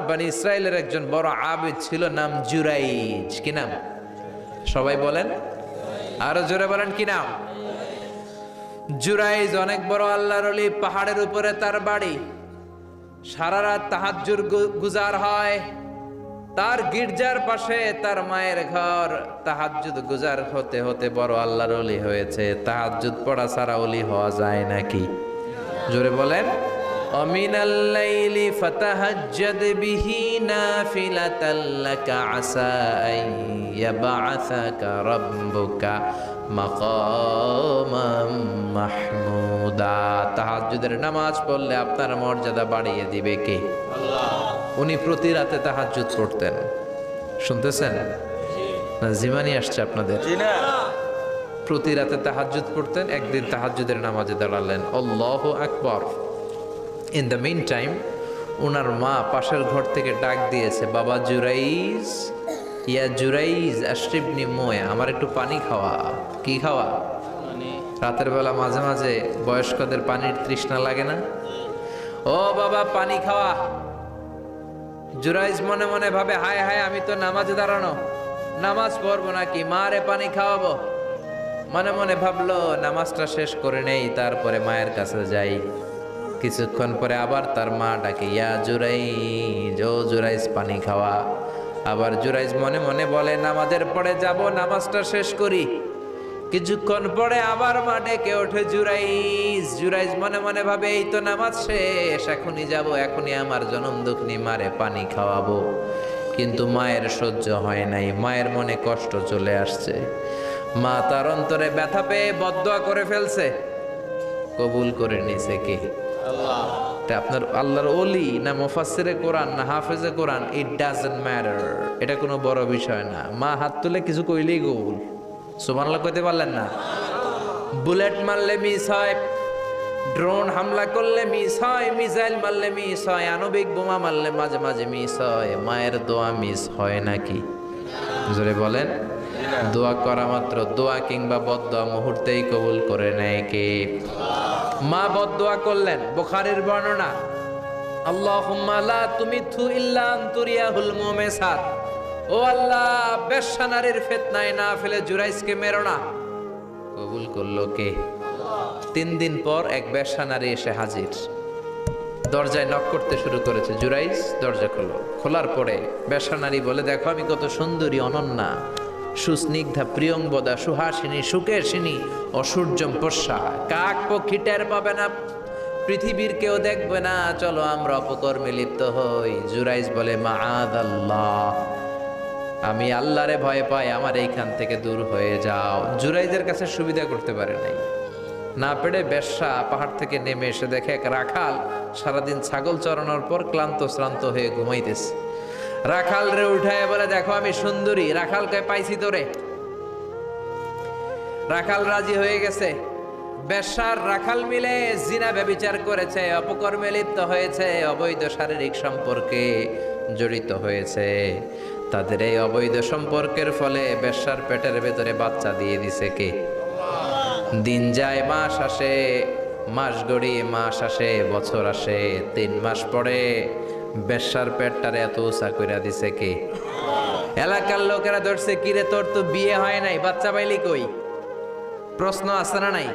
বনি ইসরায়েলের একজন বড় আবিদ ছিল, নাম জুরাইজ। কি নাম? সবাই বলেন, আরো জোরে বলেন, কি নাম? জুরাইজ অনেক বড় আল্লাহর ওলি, পাহাড়ের উপরে তার বাড়ি। সারা রাত তাহাজ্জুদ গুজার হয়। তার গির্জার পাশে তার মায়ের ঘর। তাহাজ্জুদ গুজার হতে হতে বড় আল্লাহর ওলি হয়েছে। তাহাজ্জুদ পড়া ছাড়া ওলি হওয়া যায় নাকি? জোরে বলেন। অমিনাল লাইলি ফাতাহাজ্জাদ বিহি নাফিলাতাল লাকা আসা আন ইয়াবআসাকা রাব্বুকা মাকামাম মাহমুদা। তাহাজ্জুদের নামাজ পড়লে আপনার মর্যাদা বাড়িয়ে দিবে কে? আল্লাহ। উনি প্রতি রাতে তাহাজ্জুদ পড়তেন। শুনতেছেন না? জিমানি আসছে আপনাদের? প্রতি রাতে তাহাজ্জুদ পড়তেন। একদিন তাহাজ্জুদের নামাজে দাঁড়ালেন, আল্লাহু আকবার। ইন দ্য মিন টাইম ওনার মা পাশের ঘর থেকে ডাক দিয়েছে, বাবা জুরাইজ, ইয়া জুরাইজ আশরিবনি মোয়া, আমার একটু পানি খাওয়া। কি খাওয়া? রাতের বেলা মাঝে মাঝে বয়স্কদের পানির তৃষ্ণা লাগে না? ও বাবা পানি খাওয়া। জুরাইজ মনে মনে ভাবে, হায় হায়, আমি তো নামাজে দাঁড়ানো, নামাজ পড়বো নাকি, মারে পানি খাওয়াবো। মনে মনে ভাবলো নামাজটা শেষ করে নেই, তারপরে মায়ের কাছে যাই। কিছুক্ষণ পরে আবার তার মা ডাকে, ইয়া জুরাইজ, ও জুরাইজ পানি খাওয়া। আবার জুরাইজ মনে মনে বলে, নামাজের পরে যাব, নামাজটা শেষ করি। কিছুক্ষণ পরে আবার মা ডেকে ওঠে, জুরাইজ। জুরাইজ মনে মনে ভাবে, এই তো নামাজ শেষ, এখনই যাব, এখনই আমার জনম দুঃখনি মারে পানি খাওয়াবো। কিন্তু মায়ের সহ্য হয় নাই, মায়ের মনে কষ্ট চলে আসছে। মা তার অন্তরে ব্যথা পেয়ে বদদোয়া করে ফেলছে। কবুল করে নিছে কে? আল্লাহ। আপনার আল্লাহর ওলি না মুফাসসিরে কোরআন না হাফেজে কোরআন, ইট ডাজন্ট ম্যাটার, এটা কোনো বড় বিষয় না। মা হাত তুলে কিছু কইলেই কবুল। সুবহানাল্লাহ কইতে পারলেন না? বুলেট মারলে মিস হয়, ড্রোন হামলা করলে মিস হয়, মিসাইল মারলে মিস হয়, আণবিক বোমা মারলে মাঝে মাঝে মিস হয়। মায়ের দোয়া মিস হয় নাকি? জোরে বলেন। দোয়া করা মাত্র, দোয়া কিংবা বদদোয়া মুহূর্তেই কবুল করে নেয় কে? মা বদদোয়া করলেন। বুখারীর বর্ণনা, আল্লাহুম্মা লা তুমিথু ইল্লা আন তুরিয়াহুল মুমিসাত, ও আল্লাহ, বেশ্যা নারীর ফিতনায় না ফেলে জুরাইজকে মেরো না। কবুল করলো কে? 3 দিন পর এক বেশ্যা নারী এসে হাজির। দরজায় নক করতে শুরু করেছে। জুরাইজ দরজা খোলো। খোলার পরে বেশ্যা নারী বলে, দেখো আমি কত সুন্দরী, অনন্যা, সুস্নিগ্ধা, প্রিয়ংবদা, সুহাসিনী, সুকেশিনী, অসূর্যম পশ্যা, কাক পক্ষী টের পাবে না, পৃথিবীর কেউ দেখবে না, চলো আমরা অপকর্মে লিপ্ত হই। জুরাইজ বলে, মাআদাল্লাহ, আমি আল্লাহরে ভয় পাই, আমার এইখান থেকে দূর হয়ে যাও। জুরাইজের কাছে সুবিধা করতে পারে নাই। না পেরে বেশ্যা পাহাড় থেকে নেমে এসে দেখে এক রাখাল সারাদিন ছাগল চরানোর পর ক্লান্ত শ্রান্ত হয়ে ঘুমাইতেছে। রাখাল রে উঠায় বলে, দেখো আমি সুন্দরী। রাখালকে পাইছি তোরে। রাখাল রাজি হয়ে গেছে। বেশ্যার রাখাল মিলে জিনা ব্যভিচার করেছে, অপকর্মে লিপ্ত হয়েছে, অবৈধ শারীরিক সম্পর্কে জড়িত হয়েছে। তাদের এই অবৈধ সম্পর্কের ফলে বেশ্যার পেটের ভেতরে বাচ্চা দিয়ে দিছে কে? দিন যায়, মাস আসে, মাস গড়িয়ে মাস আসে, বছর আসে, 3 মাস পরে বেশ্যার পেটটারে এত উঁচা কইরা দিছে কে? এলাকার লোকেরা ধরছে, কিরে তোর তো বিয়ে হয় নাই, বাচ্চা পাইলি কই? প্রশ্ন আছে না নাই?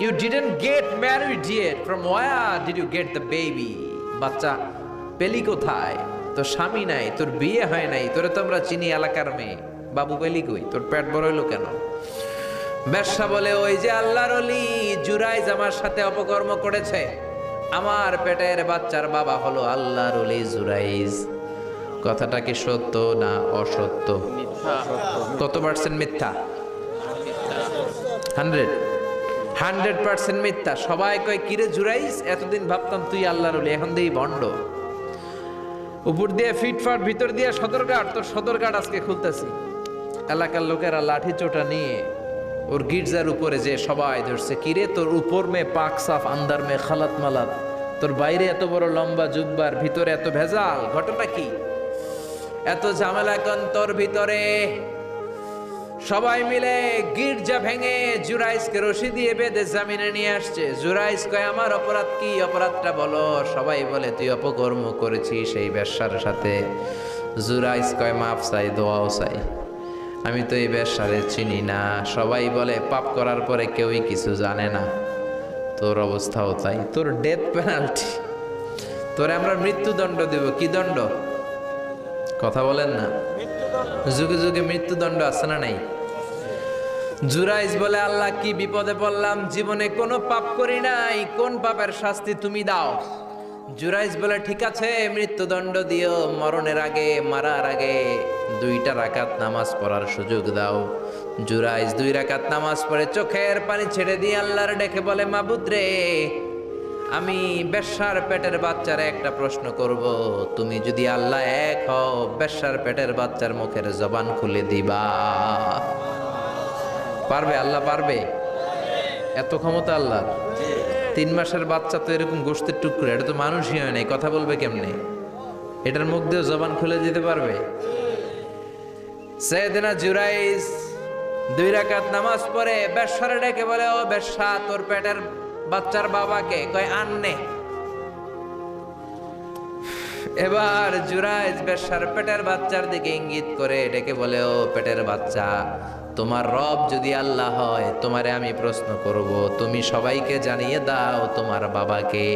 You didn't get married yet. From where did you get the baby? বাচ্চা পেলি কোথায়? তোর স্বামী নাই, তোর বিয়ে হয় নাই, তোরে তো আমরা চিনি এলাকার মেয়ে, বাবু পেলি কই? তোর পেট বড় হইলো কেন? বেশ্যা বলে, ওই যে আল্লাহর ওলি জুরাইজ আমার সাথে অপকর্ম করেছে, আমার পেটের বাচ্চার বাবা হলো আল্লাহর ওলি জুরাইজ। কথাটা কি সত্য না অসত্য? কত পার্সেন্ট মিথ্যা? 100% মিথ্যা। সবাই কয়, কিরে জুরাইজ, এতদিন ভাবতাম তুই আল্লাহর ওলি, এখন দেই ভণ্ড। উপর দিয়ে ফিটফাট, ভিতর দিয়ে সদরঘাট, তোর সদরঘাট আজকে খুলতেছি। এলাকার লোকেরা লাঠি চোটা নিয়ে ওর গির্জার উপরে যে সবাই ধরছে, কিরে তোর উপর মে পাক সাফ, আন্দার মে খালাত মালাত, তোর বাইরে এত বড় লম্বা জুব্বার, ভিতরে এত ভেজাল, ঘটনা কি? এত ঝামেলা কোন তোর ভিতরে? সবাই মিলে গির্জা ভেঙে জুরাইজকে রশি দিয়ে বেঁধে জামিনে নিয়ে আসছে। জুরাইজ কয় আমার অপরাধ কি, অপরাধটা বলো। সবাই বলে তুই অপকর্ম করেছিস সেই বেশ্যার সাথে। জুরাইজ কয় মাফ চাই, দোয়াও চাই, আমি তো এই বেশ্যারে চিনি না। সবাই বলে পাপ করার পরে কেউই কিছু জানে না, তোর অবস্থাও তাই, তোর ডেথ পেনাল্টি, তোরে আমরা মৃত্যুদণ্ড দেব। কি দণ্ড? কথা বলেন না। যুগে যুগে মৃত্যুদণ্ড আছে না নাই? জুরাইজ বলে আল্লাহ কি বিপদে পড়লাম, জীবনে কোনো পাপ করি নাই, কোন পাপের শাস্তি তুমি দাও। জুরাইজ বলে ঠিক আছে মৃত্যুদণ্ড দিও, মরণের আগে, মারার আগে 2 রাকাত নামাজ পড়ার সুযোগ দাও। জুরাইজ 2 রাকাত নামাজ পড়ে চোখের পানি ছেড়ে দিয়ে আল্লাহর ডেকে বলে মাবুদ রে, আমি বেশ্যার পেটের বাচ্চারে একটা প্রশ্ন করব, তুমি যদি আল্লাহ এক হও বেশ্যার পেটের বাচ্চার মুখের জবান খুলে দিবা। পারবে? আল্লাহ পারবে? এত ক্ষমতা আল্লাহ। 3 মাসের বাচ্চা তো এরকম গোশতের টুকরো, এটা তো মানুষই হয় নাই, কথা বলবে কেমনে? এটার মুখ দিয়ে জবান খুলে দিতে পারবে? সাইয়েদনা জুরাইজ 2 রাকাত নামাজ পড়ে বেশ্যারে ডেকে বলে ও বেশ্যা, তোর পেটের বাচ্চার বাবাকে কয় আননে। এবার জুরাইজ বেশ্যার পেটের বাচ্চার দিকে ইঙ্গিত করে ডেকে বলে ও পেটের বাচ্চা, তোমার রব যদি আল্লাহ হয় তোমারে আমি প্রশ্ন করব, তুমি সবাইকে জানিয়ে দাও তোমার বাবাকে।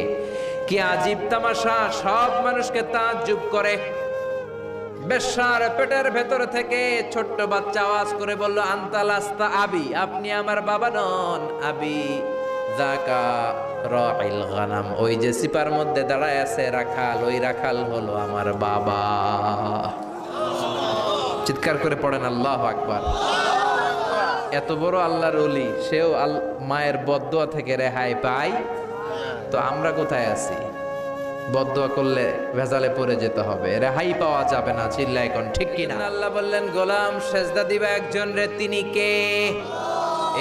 কি আজীব তামাশা, সব মানুষকে তাজ্জুব করে। বেশ্যার পেটের ভেতর থেকে ছোট্ট বাচ্চা আওয়াজ করে বলল আনতা লাস্তা আবি, আপনি আমার বাবা নন। আবি যাকা রাইল গানাম, ওই যে সিপার মধ্যে দাঁড়ায় আছে রাখাল, ওই রাখাল হলো আমার বাবা। চিৎকার করে পড়েন আল্লাহু আকবার। এত বড় আল্লাহর ওলি, সেও মায়ের বদদোয়া থেকে রেহাই পায়, তো আমরা কোথায় আছি? বদদোয়া করলে ভেজালে পড়ে যেতে হবে, রেহাই পাওয়া যাবে না। চিল্লায় কোন ঠিক কিনা? আল্লাহ বললেন গোলাম সেজদা দিবা একজন রে, তিনি কে?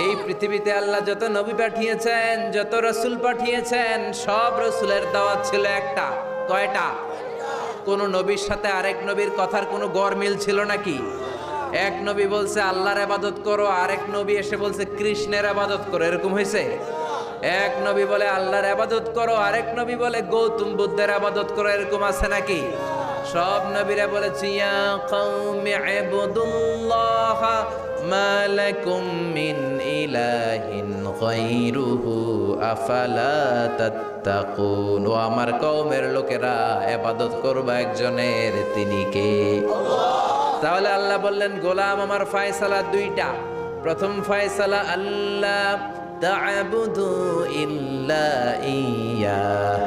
এই পৃথিবীতে আল্লাহ যত নবী পাঠিয়েছেন, যত রসুল পাঠিয়েছেন, সব রসুলের দাওয়াত ছিল একটা। কয়টা? কোন নবীর সাথে আরেক নবীর কথার কোনো গরমিল ছিল নাকি? এক নবী বলছে আল্লাহর ইবাদত করো, আরেক নবী এসে বলছে কৃষ্ণের ইবাদত করো, এরকম হয়েছে? এক নবী বলে আল্লাহর ইবাদত করো, আরেক নবী বলে গৌতম বুদ্ধের ইবাদত করো, এরকম আছে নাকি? সব নবীরা বলেছে ইয়া কওমি ইবুদুল্লাহ মা লাকুম মিন ইলাহিন গায়রুহু আফালা তাত্তাকুন, ও আমার কওমের লোকেরা ইবাদত করবা একজনের, তিনি কে? তাহলে আল্লাহ বললেন গোলাম আমার ফয়সালা 2টা। প্রথম ফয়সালা আল্লাহ তা'বুদু ইল্লা ইয়্যাহ,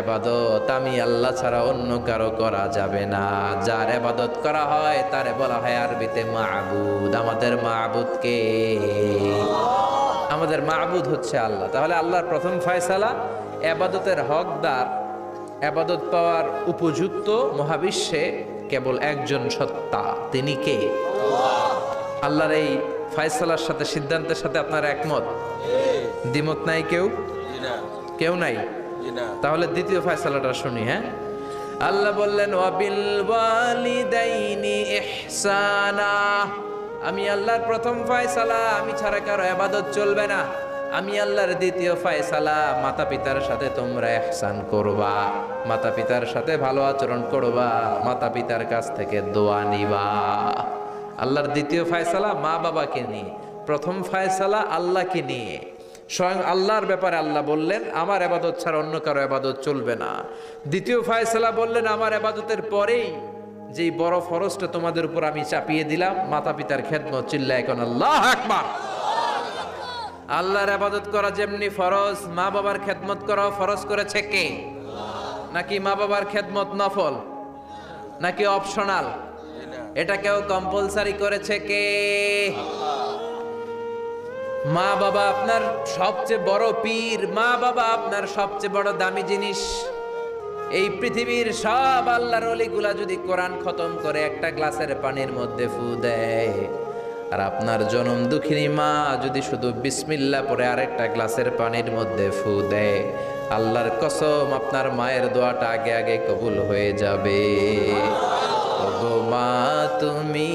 ইবাদত আমি আল্লাহ ছাড়া অন্য কারো করা যাবে না। যার ইবাদত করা হয় তারে বলা হয় আরবিতে মাবুদ। আমাদের মাবুদ কে? আমাদের মাবুদ হচ্ছে আল্লাহ। তাহলে আল্লাহর প্রথম ফয়সালা, ইবাদতের হকদার, ইবাদত পাওয়ার উপযুক্ত মহাবিশ্বে কেবল একজন সত্তা, তিনি কে? আল্লাহর এই ফয়সালার সাথে, সিদ্ধান্তের সাথে আপনার একমত? দ্বিমত নাই কেউ? কেউ নাই? তাহলে দ্বিতীয় ফয়সালাটা শুনি। হ্যাঁ, আল্লাহ বললেন ওয়াবিল ওয়ালিদাইনি ইহসানা, আমি আল্লাহর প্রথম ফয়সালা, আমি ছাড়া কারো ইবাদত চলবে না। আমি আল্লাহর দ্বিতীয় ফয়সালা, মাতা পিতার সাথে তোমরা ইহসান করবা, মাতা পিতার সাথে ভালো আচরণ করবা, মাতা পিতার কাছ থেকে দোয়া নিবা। আল্লাহর দ্বিতীয় ফয়সালা মা বাবাকে নিয়ে, প্রথম ফয়সালা আল্লাহকে নিয়ে। স্বয়ং আল্লাহর ব্যাপারে আল্লাহ বললেন আমার ইবাদত ছাড়া অন্য কারো ইবাদত চলবে না। দ্বিতীয় ফয়সালা বললেন আমার ইবাদতের পরেই যেই বড় ফরজটা তোমাদের উপর আমি চাপিয়ে দিলাম, মাতা পিতার খেদমত। চিল্লায় এখন আল্লাহু আকবার। আল্লাহর ইবাদত করা যেমনি ফরজ, মা বাবার খেদমত করা ফরজ করেছে কে? নাকি মা বাবার খেদমত নফল, নাকি অপশনাল? এটা কেউ কম্পালসারি করেছে কে? মা বাবা আপনার সবচেয়ে বড় পীর, মা বাবা আপনার সবচেয়ে বড় দামি জিনিস। এই পৃথিবীর সব আল্লাহর ওলিগুলা যদি কোরআন খতম করে একটা গ্লাসের পানির মধ্যে ফু দেয়, আর আপনার জনম দুঃখিনী মা যদি শুধু বিসমিল্লাহ পরে আরেকটা গ্লাসের পানির মধ্যে ফু দেয়, আল্লাহর কসম আপনার মায়ের দোয়াটা আগে আগে কবুল হয়ে যাবে। ওগো মা তুমি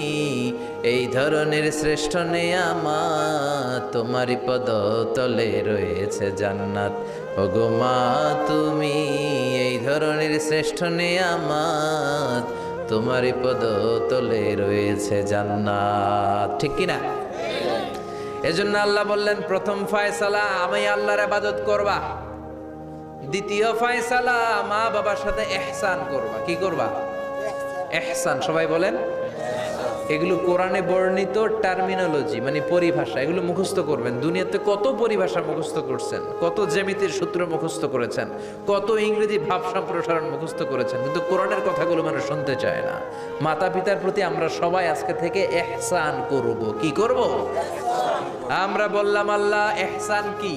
এই ধরনের শ্রেষ্ঠ নেয়ামত তোমারই পদতলে রয়েছে জান্নাত। ওগো মা তুমি এই ধরনের শ্রেষ্ঠ নেয়ামত তোমারই পদতলে রয়েছে জান্নাত। ঠিক কিনা? এজন্য আল্লাহ বললেন প্রথম ফয়সালা আমি আল্লাহর ইবাদত করবা, দ্বিতীয় ফয়সালা মা বাবার সাথে ইহসান করবা। কি করবা? ইহসান। সবাই বলেন। এগুলো কোরআনে বর্ণিত টার্মিনোলজি, মানে পরিভাষা, এগুলো মুখস্থ করবেন। দুনিয়াতে কত পরিভাষা মুখস্থ করছেন, কত জ্যামিতির সূত্র মুখস্থ করেছেন, কত ইংরেজি ভাব সম্প্রসারণ মুখস্থ করেছেন, কিন্তু কোরআনের কথাগুলো মানুষ শুনতে চায় না। মাতা পিতার প্রতি আমরা সবাই আজকে থেকে ইহসান করব। কি করব? আমরা বললাম আল্লাহ ইহসান কি?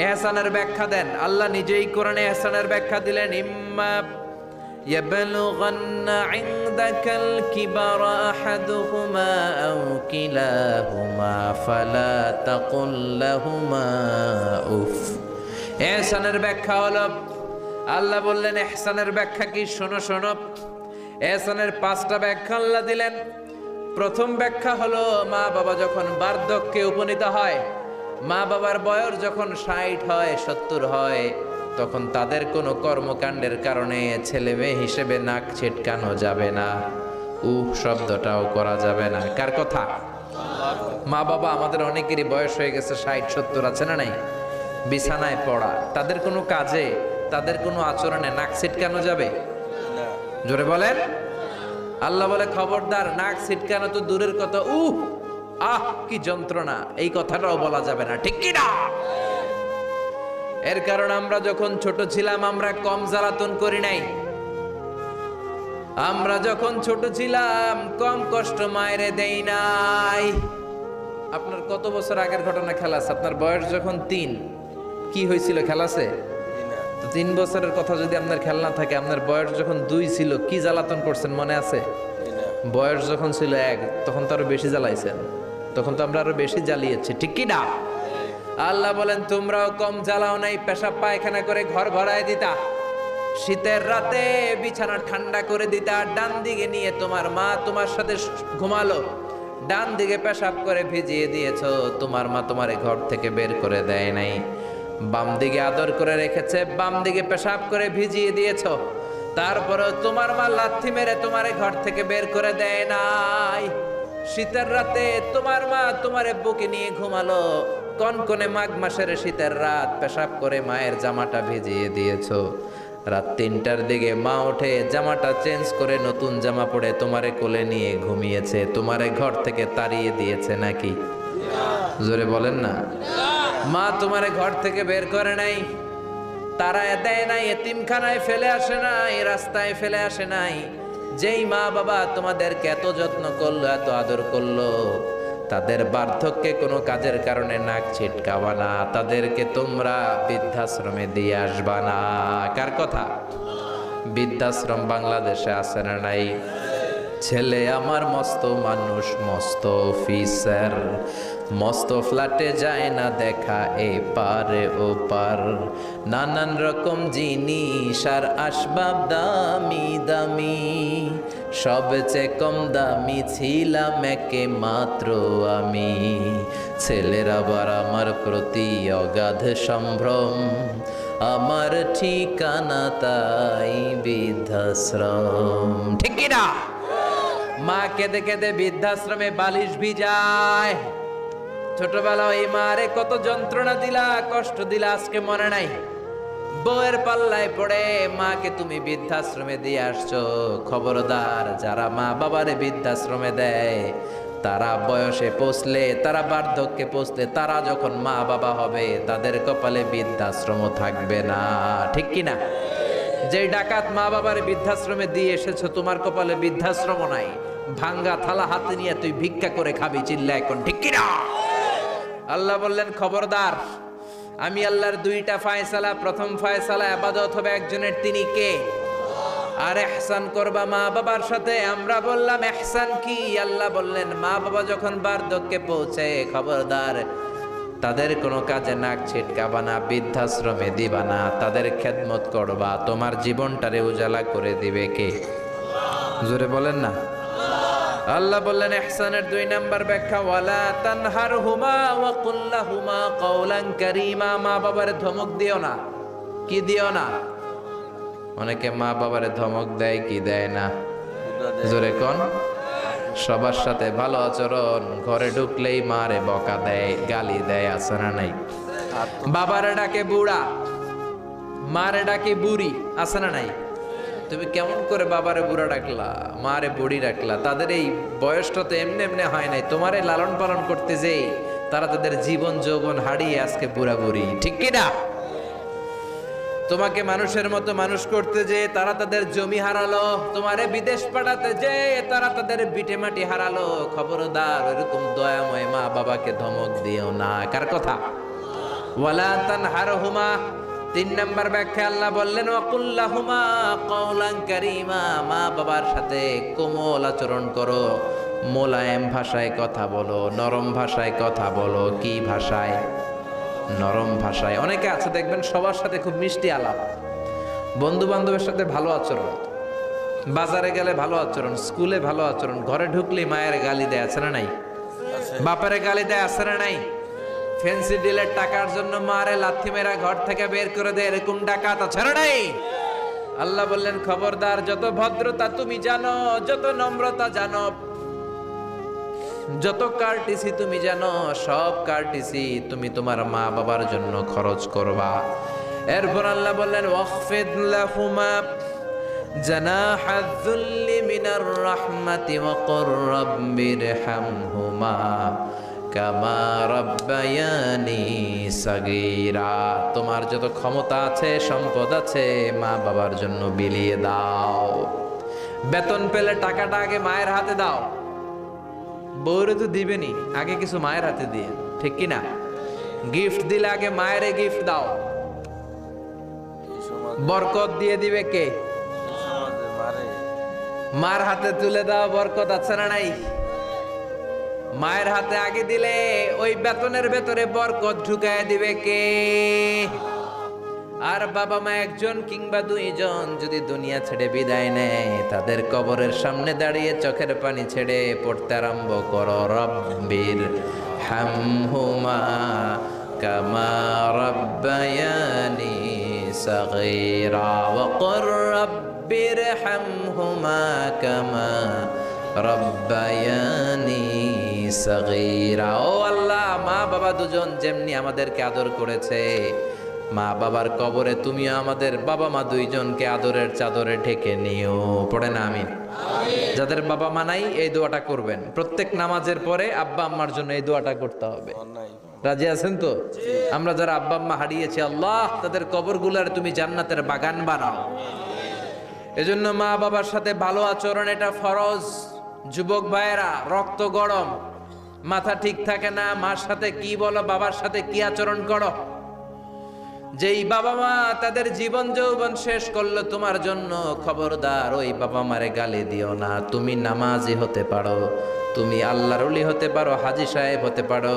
ইহসানের ব্যাখ্যা দেন। আল্লাহ নিজেই কোরআনে ইহসানের ব্যাখ্যা দিলেন, ইম্মা يبلغن عندك الكبر أحدهما أو كلاهما فلا تقل لهما أف। ইহসানের ব্যাখ্যা হলো, আল্লাহ বললেন ইহসানের ব্যাখ্যা কি? শোনো শোনো। ইহসানের 5টা ব্যাখ্যা আল্লাহ দিলেন। প্রথম ব্যাখ্যা হলো, মা বাবা যখন বার্ধক্যে উপনীত হয়, মা বাবার বয়স যখন 60 হয় 70 হয়, তখন তাদের কোনো কর্মকাণ্ডের কারণে ছেলে মেয়ে হিসেবে নাক ছিটকানো যাবে না, শব্দটাও করা যাবে না। কার কথা? মা বাবা আমাদের অনেকেরই বয়স হয়ে গেছে 60-70, আছে না নাই? বিছানায় পড়া, তাদের কোনো কাজে, তাদের কোনো আচরণে নাক ছিটকানো যাবে? জোরে বলেন। আল্লাহ বলে খবরদার, নাক ছিটকানো তো দূরের কথা, কি যন্ত্রণা, এই কথাটাও বলা যাবে না। ঠিক কি না? এর কারণ আমরা যখন ছোট ছিলাম আমরা কম জ্বালাতন করি নাই। আমরা যখন ছোট ছিলাম কম কষ্ট মায়েরে দেই নাই। আপনার কত বছর আগের ঘটনা খেলা আছে? আপনার বয়স যখন 3, কি হয়েছিল? খেলা আছে তো? 3 বছরের কথা যদি আপনার খেয়াল না থাকে, আপনার বয়স যখন 2 ছিল কি জ্বালাতন করছেন মনে আছে? বয়স যখন ছিল 1, তখন তো আরো বেশি জ্বালাইছেন, তখন তো আমরা আরো বেশি জ্বালিয়েছি। ঠিক কি না? আল্লাহ বলেন তোমরাও কম জ্বালাও নাই, পেশাব পায়খানা করে ঘর ভরায় দিতা, শীতের রাতে বিছানা ঠান্ডা করে দিতা, ডান দিকে নিয়ে তোমার মা তোমার সাথে ঘুমালো, ডান দিকে পেশাব করে ভিজিয়ে দিয়েছো, তোমার মা তোমারে ঘর থেকে বের করে দেয় নাই। বাম দিকে আদর করে রেখেছে, বাম দিকে পেশাব করে ভিজিয়ে দিয়েছো, তারপরেও তোমার মা লাথি মেরে তোমারে ঘর থেকে বের করে দেয় নাই। শীতের রাতে তোমার মা তোমারে বুকে নিয়ে ঘুমালো, কনকনে মাঘ মাসের শীতের রাত, পেশাব করে মায়ের জামাটা ভিজিয়ে দিয়েছো। রাত 3টার দিকে মা উঠে জামাটা চেঞ্জ করে নতুন জামা পরে তোমারে কোলে নিয়ে ঘুমিয়েছে, তোমারে ঘর থেকে তাড়িয়ে দিয়েছে নাকি? জোরে বলেন না। মা তোমারে ঘর থেকে বের করে নাই, তাড়ায় দেয় নাই, এতিমখানায় ফেলে আসে নাই, রাস্তায় ফেলে আসে নাই। যেই মা বাবা তোমাদেরকে এত যত্ন করলো, এত আদর করলো, তাদের বার্ধক্যে কোনো কাজের কারণে নাক ছিটকাবা না, তাদেরকে তোমরা বৃদ্ধাশ্রমে দিয়ে আসবা না। কার কথা? বৃদ্ধাশ্রম বাংলাদেশে আছে না নাই? ছেলে আমার মস্ত মানুষ, মস্ত অফিসার, মস্ত ফ্ল্যাটে যায় না দেখা এপারে ওপার, নানান রকম জিনিস আর আসবাব দামি দামি, সবচেয়ে কম দামি ছিলাম একে মাত্র আমি। ছেলের আবার আমার প্রতি অগাধ সম্ভ্রম, আমার ঠিকানা তাই বৃদ্ধাশ্রম। ঠিক কি না? মা কেঁদে কেঁদে বৃদ্ধাশ্রমে বালিশ ভিজায়। ছোটবেলা ওই মারে কত যন্ত্রণা দিলা, কষ্ট দিলা, আজকে মনে নাই? বউয়ের পাল্লায় পড়ে মাকে তুমি বৃদ্ধাশ্রমে দিয়ে আসছো। খবরদার, যারা মা বাবারে বৃদ্ধাশ্রমে দেয় তারা বয়সে পৌঁছলে, তারা বার্ধক্যে পৌঁছলে, তারা যখন মা বাবা হবে তাদের কপালে বৃদ্ধাশ্রম থাকবে না। ঠিক কি না? যে ডাকাত মা বাবার বৃদ্ধাশ্রমে দিয়ে এসেছো, তোমার কপালে বৃদ্ধাশ্রম নাই। ভাঙ্গা থালা হাতে নিয়ে তুই ভিক্ষা করে খাবি, চিল্লা এখন। ঠিক কি না? আল্লাহ বললেন খবরদার, আমি আল্লাহর 2টা ফয়সালা। প্রথম ফয়সালা ইবাদত হবে একজনের, তিনি কে? আর ইহসান করবা মা বাবার সাথে। আমরা বললাম ইহসান কি? আল্লাহ বললেন মা বাবা যখন বার্ধক্যে পৌঁছে, খবরদার তাদের কোনো কাজে নাক ছিটকাবা না, বৃদ্ধাশ্রমে দিবা না, তাদের খেদমত করবা। তোমার জীবনটারে উজালা করে দিবে কে? জোরে বলেন না। আল্লাহ বললেন ইহসানের 2 নাম্বার ব্যাখ্যা, ওয়ালা তানহারহুমা ওয়া কুল লাহুমা কাওলান কারীমা। মা বাবারে ধমক দিও না। কি দিও না? অনেকে মা বাবারে ধমক দেয়, কি দেয় না? জোরে কোন। সবার সাথে ভালো আচরণ, ঘরে ঢুকলেই মারে বকা দেয়, গালি দেয়, আছে না নাই? বাবারে ডাকে বুড়া, মারে ডাকে বুড়ি, আছে না নাই? তুমি কেমন করে বাবারে বুড়া ডাকলা, মারে বুড়ি ডাকলা? তাদের এই বয়সটা তো এমনি এমনি হয় নাই। তোমারে লালন পালন করতে যেই তারা তাদের জীবন যৌবন হারিয়ে আজকে বুড়া বুড়ি, ঠিক কি না? তোমাকে মানুষের মতো মানুষ করতে যে তারা তাদের জমি হারালো, তোমারে বিদেশ পাঠাতে যে তারা তাদের বিটে মাটি হারালো। খবরদার এরকম দয়াময় মা বাবাকে ধমক দিও না। কার কথা? ওয়ালা তানহারহুমা। 3 নাম্বার ব্যাখ্যা আল্লাহ বললেন ওয়াকুল লাহুমা কাওলান কারীমা। মা বাবার সাথে কোমল আচরণ করো, মোলায়েম ভাষায় কথা বলো, নরম ভাষায় কথা বলো। কি ভাষায়? নরম ভাষায়। অনেকে আছে দেখবেন সবার সাথে খুব মিষ্টি আলাপ, বন্ধু বান্ধবের সাথে ভালো আচরণ, বাজারে গেলে ভালো আচরণ, স্কুলে ভালো আচরণ, ঘরে ঢুকলে মায়ের গালি দেয়, আছে না নাই? বাপারে গালি দেয়, আছে না নাই? ফ্যান্সি ডিলের টাকার জন্য মারে লাথি মেরা ঘর থেকে বের করে দেয়, এরকম ডাকাত আছে না নাই? আল্লাহ বললেন খবরদার, যত ভদ্রতা তুমি জানো, যত নম্রতা জানো, যত কার্টিসি তুমি জানো, সব কার্টিসি তুমি তোমার মা বাবার জন্য খরচ করবা। এরপর আল্লাহ বললেন ওয়াখফিদ লাহুমা জানাহায যুল্লি মিনার রাহমাতি ওয়া কুর রাব্বিরহামহুমা কামা রাব্বায়ানি সাগীরা। তোমার যত ক্ষমতা আছে, সম্পদ আছে, মা বাবার জন্য বিলিয়ে দাও। বেতন পেলে টাকাটা আগে মায়ের হাতে দাও। বউরে তো দিবেনি, আগে কিছু মায়ের হাতে দিয়ে, ঠিক কি না? গিফট দিলে আগে মায়ের গিফট দাও। বরকত দিয়ে দিবে কে? মার হাতে তুলে দাও, বরকত আছে না নাই? মায়ের হাতে আগে দিলে ওই বেতনের ভেতরে বরকত ঢুকায় দিবে কে? আর বাবা মা একজন কিংবা 2 জন যদি দুনিয়া ছেড়ে বিদায় নেয়, তাদের কবরের সামনে দাঁড়িয়ে চোখের পানি ছেড়ে পড়তে আরম্ভ করো রব্বির হামহুমা কামা রাব্বায়ানি সাগীরা ওয়া কুর রাব্বির হামহুমা কামা রাব্বায়ানি সাগীরা। ও আল্লাহ, মা বাবা দুজন যেমনি আমাদেরকে আদর করেছে, মা বাবার কবরে তুমিও আমাদের বাবা মা 2 জনকে আদরের চাদরে ঢেকে নিও। পড়ে না আমিন। যাদের বাবা মা নাই এই দোয়াটা করবেন। প্রত্যেক নামাজের পরে আব্বা আম্মার জন্য এই দোয়াটা করতে হবে। রাজি আছেন তো? আমরা যারা আব্বা আম্মা হারিয়েছি, আল্লাহ তাদের কবরগুলোর তুমি জান্নাতের বাগান বানাও। এজন্য মা বাবার সাথে ভালো আচরণ এটা ফরজ। যুবক ভাইয়েরা, রক্ত গরম, মাথা ঠিক থাকে না, মার সাথে কি বলো, বাবার সাথে কি আচরণ করো। যেই বাবা মা তাদের জীবন যৌবন শেষ করলো তোমার জন্য, খবরদার ওই বাবা মারে গালি দিও না। তুমি নামাজি হতে পারো, তুমি আল্লাহর ওলি হতে পারো, হাজী সাহেব হতে পারো,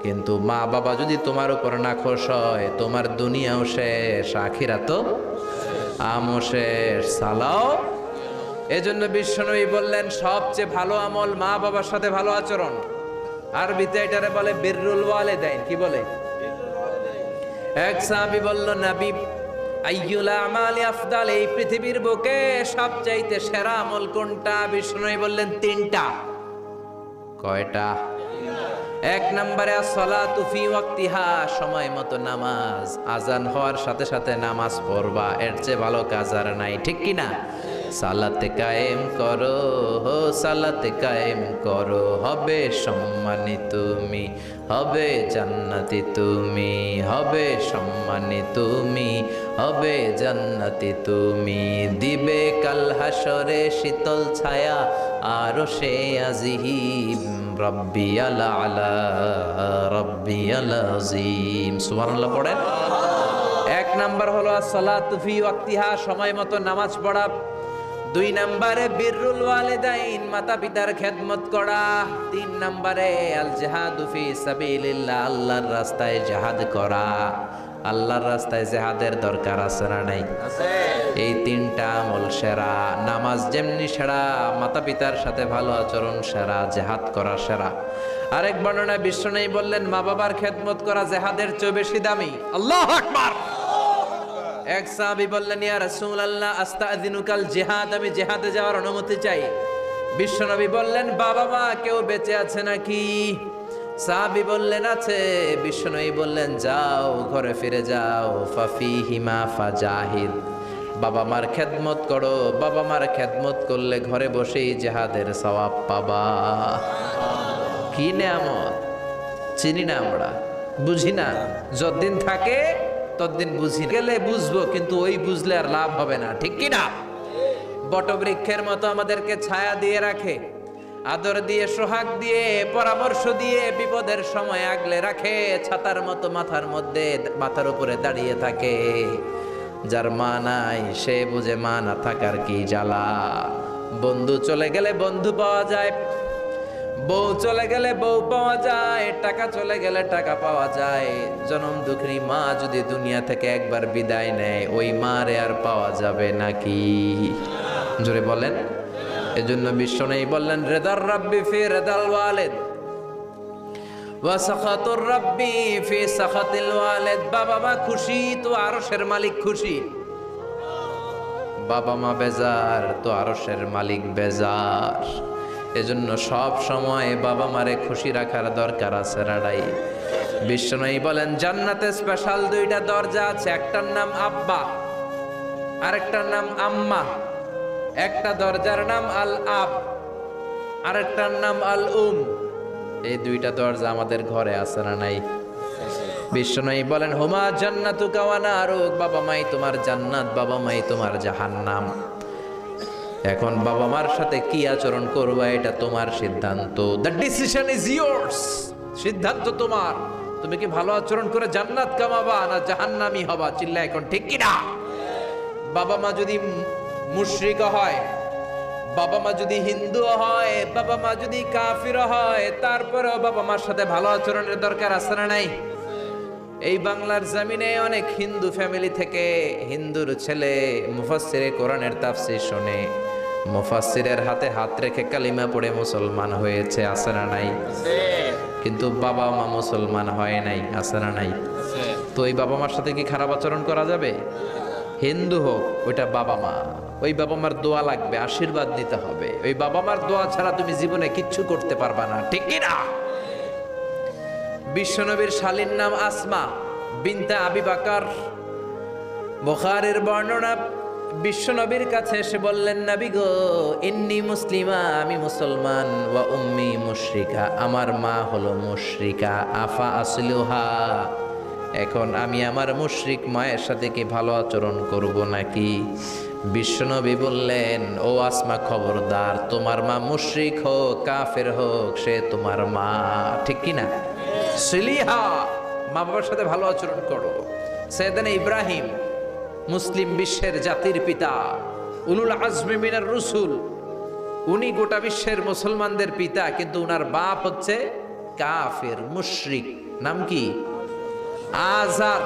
কিন্তু মা বাবা যদি তোমার উপর নাখোশ হয়, তোমার দুনিয়াও শেষ, আখিরাতও আমও শেষ। সালাও। এজন্য বিশ্বনবী বললেন সবচেয়ে ভালো আমল মা বাবার সাথে ভালো আচরণ। আরবিতে এটারে বলে বিররুল ওয়ালিদাইন। কি বলে? এক সাহাবী বলল, নবী আইয়ুল আমালি আফদাল, এই পৃথিবীর বুকে সবচাইতে সেরা আমল কোনটা? বিষ্ণু বললেন 3টা। কয়টা? 1 নম্বরে আসসালাতু ফি ওয়াক্তিহা, সময় মতো নামাজ, আজান হওয়ার সাথে সাথে নামাজ পড়বা, এর চেয়ে ভালো কাজ আর নাই, ঠিক কি না? সালাতে কায়েম করো, সালাতে কায়েম করো, হবে সম্মানী তুমি, হবে জান্নাতি তুমি, হবে সম্মানী তুমি, হবে জান্নাতি তুমি। দিবে কাল হাসরে শীতল ছায়া আরশে আজিম, রাব্বিয়াল আলা রাব্বিয়াল আযীম। সুবহানাল্লাহ পড়েন। 1 নাম্বার হলো আসসালাতু ফি ওয়াক্তিহা, সময় মতো নামাজ পড়া। 2 নম্বরে বিররুল ওয়ালিদাইন, মাতা পিতার খেদমত করা। 3 নম্বরে আল জিহাদু ফি সাবিলিল্লাহ, আল্লাহর রাস্তায় জিহাদ করা। আল্লাহর রাস্তায় জেহাদের দরকার আছে না নাই? এই তিনটা আমল সেরা। নামাজ যেমনি সেরা, মাতা পিতার সাথে ভালো আচরণ সেরা, জেহাদ করা সেরা। আরেক বর্ণনায় বিশ্বনবী বললেন, মা বাবার খেদমত করা জেহাদের চেয়ে বেশি দামি। আল্লাহু আকবার। এক সাহাবী বললেন, ইয়া রাসূলুল্লাহ আস্তাযিনুকাল জিহাদ, আমি জিহাদে যাওয়ার অনুমতি চাই। বিশ্বনবী বললেন, বাবা মা কেউ বেঁচে আছে নাকি? সাহাবী বললেন, আছে। বিশ্বনবী বললেন, যাও ঘরে ফিরে যাও, ফাফিহিমা ফাজাহিদ, বাবা মার খেদমত করো। বাবা মার খেদমত করলে ঘরে বসেই জিহাদের সওয়াব পাবা। কি নেয়ামত, চিনি না আমরা, বুঝি না। যতদিন থাকে ততদিন বুঝি, গেলে বুঝবো, কিন্তু ওই বুঝলে আর লাভ হবে না, ঠিক কি না? বটবৃক্ষের মতো আমাদেরকে ছায়া দিয়ে রাখে, আদর দিয়ে, সোহাগ দিয়ে, পরামর্শ দিয়ে, বিপদের সময় আগলে রাখে। ছাতার মতো মাথার মধ্যে, মাথার উপরে দাঁড়িয়ে থাকে। যার মা নাই সে বুঝে মা না থাকার কি জ্বালা। বন্ধু চলে গেলে বন্ধু পাওয়া যায়, বউ চলে গেলে বউ পাওয়া যায়, টাকা চলে গেলে টাকা পাওয়া যায়। জনম দুঃখিনী মা যদি দুনিয়া থেকে একবার বিদায় নেয়, ওই মারে আর পাওয়া যাবে নাকি? জোরে বলেন। এজন্য বিশ্বনবী বললেন, রিদার রাব্বি ফি রিদাল ওয়ালিদ ওয়া সাখাতুর রাব্বি ফি সাখাতিল ওয়ালিদ। বাবা মা খুশি তো আরশের মালিক খুশি, বাবা মা বেজার তো আরশের মালিক বেজার। এজন্য সব সময় বাবা মারে খুশি রাখার দরকার আছে রাডাই। বিশ্বনবী বলেন, জান্নাতে স্পেশাল দুইটা দরজা আছে, একটার নাম আব্বা, আরেকটার নাম আম্মা। একটা দরজার নাম আল আব, আরেকটার নাম আল উম। এই দুইটা দরজা আমাদের ঘরে আছে না নাই? বিশ্বনবী বলেন, হুমা জান্নাতুকা ওয়া নারুক, বাবা মাই তোমার জান্নাত, বাবা মাই তোমার জাহান্নাম। এখন বাবা মার সাথে কি আচরণ করবা এটা তোমার সিদ্ধান্ত। দ্য ডিসিশন ইজ ইয়োর্স, সিদ্ধান্ত তোমার। তুমি কি ভালো আচরণ করে জান্নাত কামাবা না জাহান্নামী হবা? চিল্লা এখন, ঠিক কি না? বাবা মা যদি মুশরিক হয়, বাবা মা যদি হিন্দু হয়, বাবা মা যদি কাফির হয়, তারপরেও বাবা মার সাথে ভালো আচরণের দরকার আছে না নাই? এই বাংলার জমিনে অনেক হিন্দু ফ্যামিলি থেকে হিন্দুর ছেলে মুফাসসিরে কোরআনের তাফসীর শুনে, মুফাসসিরের হাতে হাত রেখে কালিমা পড়ে মুসলমান হয়েছে, আছে না নাই? কিন্তু বাবা মা মুসলমান হয় নাই, আছে না নাই? তো এই বাবা মার সাথে কি খারাপ আচরণ করা যাবে? হিন্দু হোক, ওইটা বাবা মা, ওই বাবা মার দোয়া লাগবে, আশীর্বাদ নিতে হবে। ওই বাবা মার দোয়া ছাড়া তুমি জীবনে কিচ্ছু করতে পারবা না, ঠিক কি না? বিশ্বনবীর শালীর নাম আসমা বিনতে আবি বকর। বুখারীর বর্ণনা, বিশ্বনবীর কাছে এসে বললেন, নবী গো, ইন্নী মুসলিমা, আমি মুসলমান, ওয়া উম্মি মুশরিকা, আমার মা হলো মুশরিকা, আফা আসলুহা, এখন আমি আমার মুশরিক মায়ের সাথে কি ভালো আচরণ করব নাকি? বিশ্বনবী বললেন, ও আসমা খবরদার, তোমার মা মুশরিক হোক কাফের হোক, সে তোমার মা, ঠিক কি না? সিলিহা, মা বাবার সাথে ভালো আচরণ করো। সাইয়েদনা ইব্রাহিম, মুসলিম বিশ্বের জাতির পিতা, উলুল আজমি মিনার রসুল, উনি গোটা বিশ্বের মুসলমানদের পিতা, কিন্তু উনার বাপ হচ্ছে কাফের মুশরিক। নাম কি? আজার।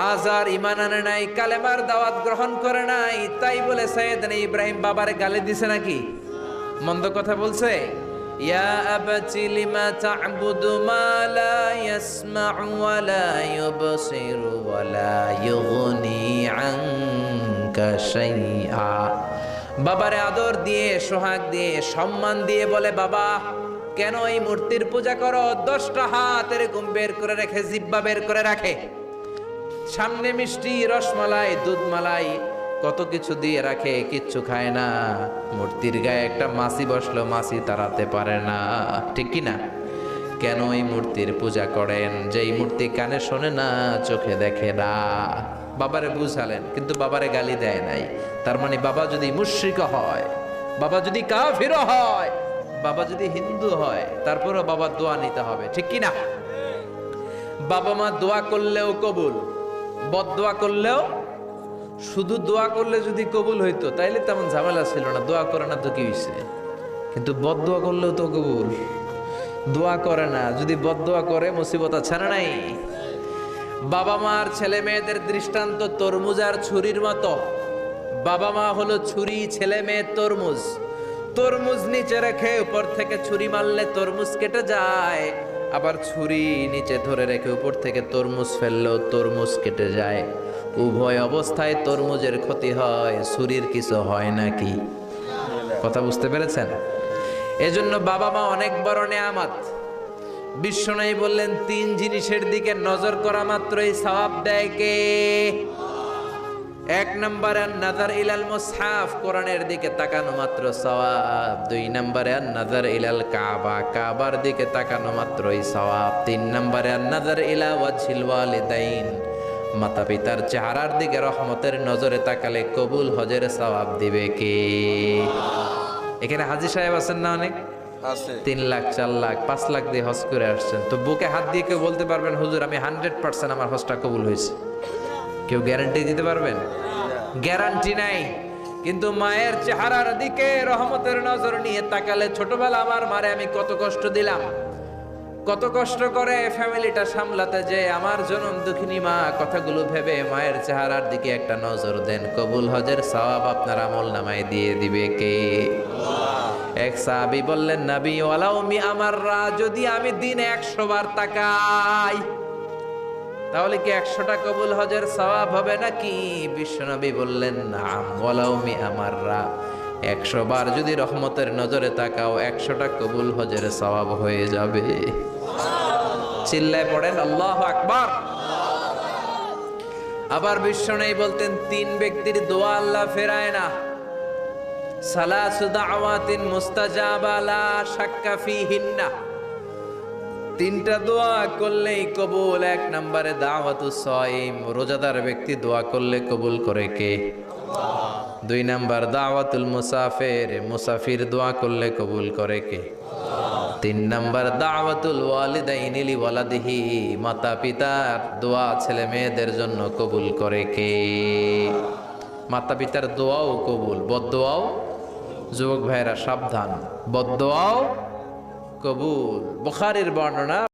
আজার ঈমান আনে নাই, কালেমার দাওয়াত গ্রহণ করে নাই, তাই বলে সাইয়েদনা ইব্রাহিম বাবারে গালি দিছে নাকি? মন্দ কথা বলছে? ইয়া আবাতি লিমা তা'বুদু মা লা ইয়াসমা'ু ওয়া লা ইউবসিরু ওয়া লা ইউগনি আনকা শাইআ। বাবারে আদর দিয়ে, সোহাগ দিয়ে, সম্মান দিয়ে বলে, বাবা কেন এই মূর্তির পূজা করো? 10টা হাত এরকম বের করে রেখে, জিহ্বা বের করে রাখে, সামনে মিষ্টি, রসমালাই, দুধমালাই, কত কিছু দিয়ে রাখে, কিচ্ছু খায় না। মূর্তির গায়ে একটা মাছি বসলো, মাছি তাড়াতে পারে না, ঠিক কি না? কেন এই মূর্তির পূজা করেন? যেই মূর্তি কানে শোনে না, চোখে দেখে না। বাবারে বুঝালেন, কিন্তু বাবারে গালি দেয় নাই। তার মানে বাবা যদি মুশরিক হয়, বাবা যদি কাফির হয়, বাবা যদি হিন্দু হয়, তারপরও বাবার দোয়া নিতে হবে, ঠিক কি না? বাবা মা দোয়া করলেও কবুল, বদদোয়া করলেও। শুধু দোয়া করলে যদি কবুল হইতো তাইলে তেমন ঝামেলা ছিল না, দোয়া করে না তো কি হইছে? কিন্তু বদদোয়া করলেও তো কবুল। দোয়া করে না, যদি বদদোয়া করে মুসিবত আছে না নাই? বাবা মার ছেলে মেয়েদের দৃষ্টান্ত তরমুজ আর ছুরির মতো। বাবা মা হলো ছুরি, ছেলে মেয়ে তরমুজ। তরমুজ নিচে রেখে উপর থেকে ছুরি মারলে তরমুজ কেটে যায়, আবার ছুরি নিচে ধরে রেখে উপর থেকে তরমুজ ফেললেও তরমুজ কেটে যায়। উভয় অবস্থায় তরমুজের ক্ষতি হয়, ছুরির কিছু হয় নাকি? কথা বুঝতে পেরেছেন? এজন্য বাবা মা অনেক বড় নেয়ামত। বিশ্বনবী বললেন, 3 জিনিসের দিকে নজর করা মাত্রই সওয়াব দেয় কে? 1 নম্বরে নাযার ইলাল মুসহাফ, কোরআনের দিকে তাকানো মাত্র সওয়াব। 2 নম্বরে নাযার ইলাল কাবা, কাবার দিকে তাকানো মাত্রই সওয়াব। 3 নম্বরে নাযার ইলা ওয়াজহিল ওয়ালিদাইন, মাতা পিতার চেহারার দিকে রহমতের নজরে তাকালে কবুল হজের সওয়াব দিবে কে? এখানে হাজী সাহেব আছেন না অনেক? 3 লাখ, 4 লাখ, 5 লাখ দিয়ে হজ করে আসছেন। তো বুকে হাত দিয়ে কেউ বলতে পারবেন, হুজুর আমি 100% আমার হজটা কবুল হয়েছে? কেউ গ্যারান্টি দিতে পারবেন? গ্যারান্টি নাই। কিন্তু মায়ের চেহারার দিকে রহমতের নজর নিয়ে তাকালে, ছোটবেলা আমার মারে আমি কত কষ্ট দিলাম, কত কষ্ট করে ফ্যামিলিটা সামলাতে, যে আমার জনম দুঃখিনী মা, কথাগুলো ভেবে মায়ের চেহারার দিকে একটা নজর দেন, কবুল হজের সওয়াব আপনার আমলনামায় দিয়ে দিবে কে? এক সাহাবী বললেন, নবী ওয়ালাউ মি আমাররা, যদি আমি দিনে 100 বার তাকাই তাহলে কি 100টা কবুল হজের সওয়াব হবে নাকি? বিশ্বনবী বললেন, নাম ওয়ালাউ মি আমাররা, 100 বার যদি রহমতের নজরে তাকাও 100টা কবুল হজের সওয়াব হয়ে যাবে। চিল্লায় পড়েন আল্লাহু আকবার। আবার বিশ্বনবী বলতেন, 3 ব্যক্তির দোয়া আল্লাহ ফেরায় না। সালাসু দাওয়াতিন মুস্তাজাবা লা শাক্কা ফিহিন্না, 3টা দোয়া করলেই কবুল। 1 নম্বরে দাওয়াতুস সাইম, রোজাদার ব্যক্তি দোয়া করলে কবুল করে কে? 2 নম্বর দাওয়াতুল মুসাফির, মুসাফির দোয়া করলে কবুল করে কে? 3 নম্বর দাওয়াতুল ওয়ালিদাইনি লিওয়ালাদিহি, মাতা পিতার দোয়া ছেলে মেয়েদের জন্য কবুল করে কে? মাতা পিতার দোয়াও কবুল, বদদোয়াও। যুবক ভাইরা সাবধান, বদদোয়াও কবুল। বুখারীর বর্ণনা।